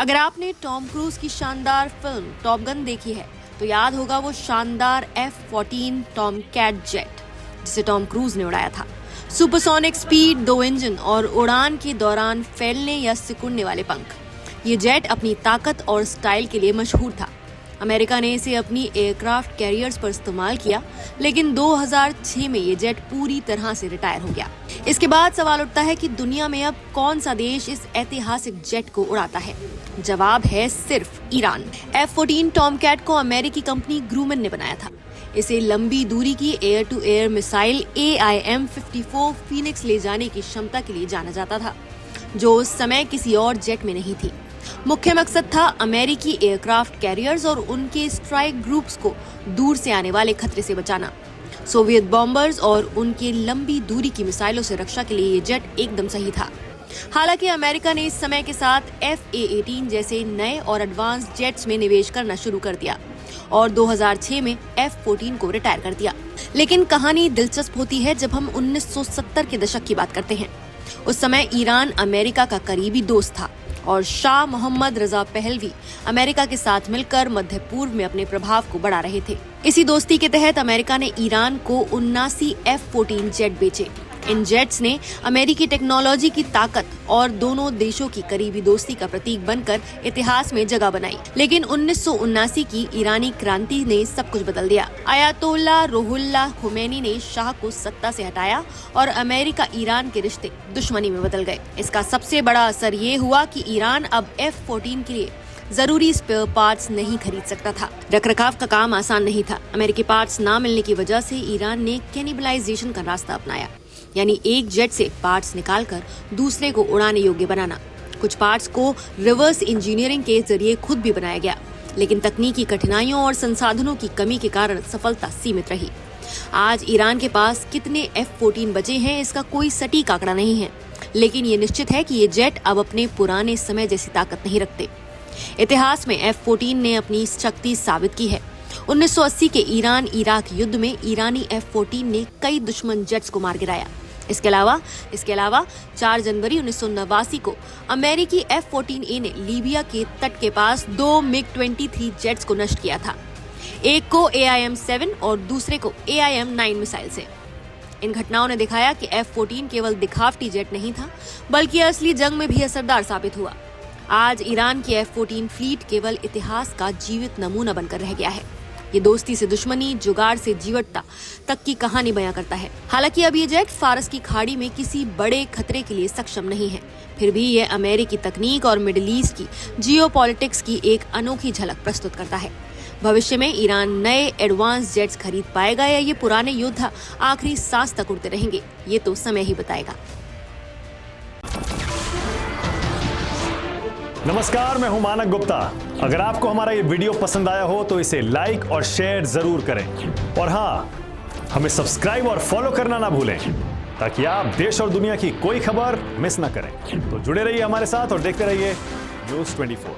अगर आपने Tom cruise की शानदार फिल्म टॉप गन देखी है तो याद होगा वो शानदार F-14 टॉम कैट जेट जिसे टॉम क्रूज ने उड़ाया था। सुपरसोनिक स्पीड, 2 इंजन और उड़ान के दौरान फैलने या सिकुड़ने वाले पंख। ये जेट अपनी ताकत और स्टाइल के लिए मशहूर था। अमेरिका ने इसे अपनी एयरक्राफ्ट कैरियर्स पर इस्तेमाल किया, लेकिन 2006 में ये जेट पूरी तरह से रिटायर हो गया। इसके बाद सवाल उठता है कि दुनिया में अब कौन सा देश इस ऐतिहासिक जेट को उड़ाता है। जवाब है सिर्फ ईरान। F-14 टॉम कैट को अमेरिकी कंपनी ग्रूमन ने बनाया था। इसे लंबी दूरी की air to air missile AIM-54 Phoenix ले जाने की क्षमता के लिए जाना जाता था, जो उस समय किसी और जेट में नहीं थी। मुख्य मकसद था अमेरिकी एयरक्राफ्ट कैरियर्स और उनके स्ट्राइक ग्रुप्स को दूर से आने वाले खतरे से बचाना। सोवियत बॉम्बर्स और उनके लंबी दूरी की मिसाइलों से रक्षा के लिए ये जेट एकदम सही था। हालांकि अमेरिका ने इस समय के साथ FA-18 जैसे नए और एडवांस जेट्स में निवेश करना शुरू कर दिया और 2006 में F-14 को रिटायर कर दिया। लेकिन कहानी दिलचस्प होती है जब हम 1970 के दशक की बात करते हैं। उस समय ईरान अमेरिका का करीबी दोस्त था और Shah Mohammad Reza Pahlavi America के साथ मिलकर मध्य पूर्व में अपने प्रभाव को बढ़ा रहे थे। इसी दोस्ती के तहत अमेरिका ने ईरान को 79 F-14 जेट बेचे। इन जेट्स ने अमेरिकी टेक्नोलॉजी की ताकत और दोनों देशों की करीबी दोस्ती का प्रतीक बनकर इतिहास में जगह बनाई। लेकिन 1979 की ईरानी क्रांति ने सब कुछ बदल दिया। आयतोल्ला रुहुल्लाह खुमैनी ने शाह को सत्ता से हटाया और अमेरिका ईरान के रिश्ते दुश्मनी में बदल गए। इसका सबसे बड़ा असर ये हुआ कि ईरान अब F-14 के लिए जरूरी स्पेयर पार्ट्स नहीं खरीद सकता था। रखरखाव का काम आसान नहीं था। अमेरिकी पार्ट्स ना मिलने की वजह से ईरान ने कैनिबलाइजेशन का रास्ता अपनाया, यानी एक जेट से पार्ट्स निकालकर दूसरे को उड़ाने योग्य बनाना। कुछ पार्ट्स को रिवर्स इंजीनियरिंग के जरिए खुद भी बनाया गया, लेकिन तकनीकी कठिनाइयों और संसाधनों की कमी के कारण सफलता सीमित रही। आज ईरान के पास कितने F-14 बचे हैं इसका कोई सटीक आंकड़ा नहीं है, लेकिन ये निश्चित है कि ये जेट अब अपने पुराने समय जैसी ताकत नहीं रखते। इतिहास में F-14 ने अपनी शक्ति साबित की है। 1980 के ईरान इराक युद्ध में ईरानी F-14 ने कई दुश्मन जेट्स को मार गिराया। इसके अलावा 4 जनवरी 1989 को अमेरिकी F-14A ने लीबिया के तट के पास 2 MiG-23 जेट्स को नष्ट किया था, एक को AIM-7 और दूसरे को AIM-9 मिसाइल से। इन घटनाओं ने दिखाया कि F-14 केवल दिखावटी जेट नहीं था, बल्कि असली जंग में भी असरदार साबित हुआ। आज ईरान की F-14 फ्लीट केवल इतिहास का जीवित नमूना बनकर रह गया है। ये दोस्ती से दुश्मनी, जुगाड़ से जीवटता तक की कहानी बयां करता है। हालांकि अब ये जेट फारस की खाड़ी में किसी बड़े खतरे के लिए सक्षम नहीं है, फिर भी ये अमेरिकी तकनीक और मिडिल ईस्ट की जियोपॉलिटिक्स की एक अनोखी झलक प्रस्तुत करता है। भविष्य में ईरान नए एडवांस जेट्स खरीद पाएगा या ये पुराने योद्धा आखिरी सांस तक उड़ते रहेंगे, ये तो समय ही बताएगा। नमस्कार, मैं हूं मानक गुप्ता। अगर आपको हमारा ये वीडियो पसंद आया हो तो इसे लाइक और शेयर जरूर करें, और हाँ, हमें सब्सक्राइब और फॉलो करना ना भूलें ताकि आप देश और दुनिया की कोई खबर मिस ना करें। तो जुड़े रहिए हमारे साथ और देखते रहिए News 24।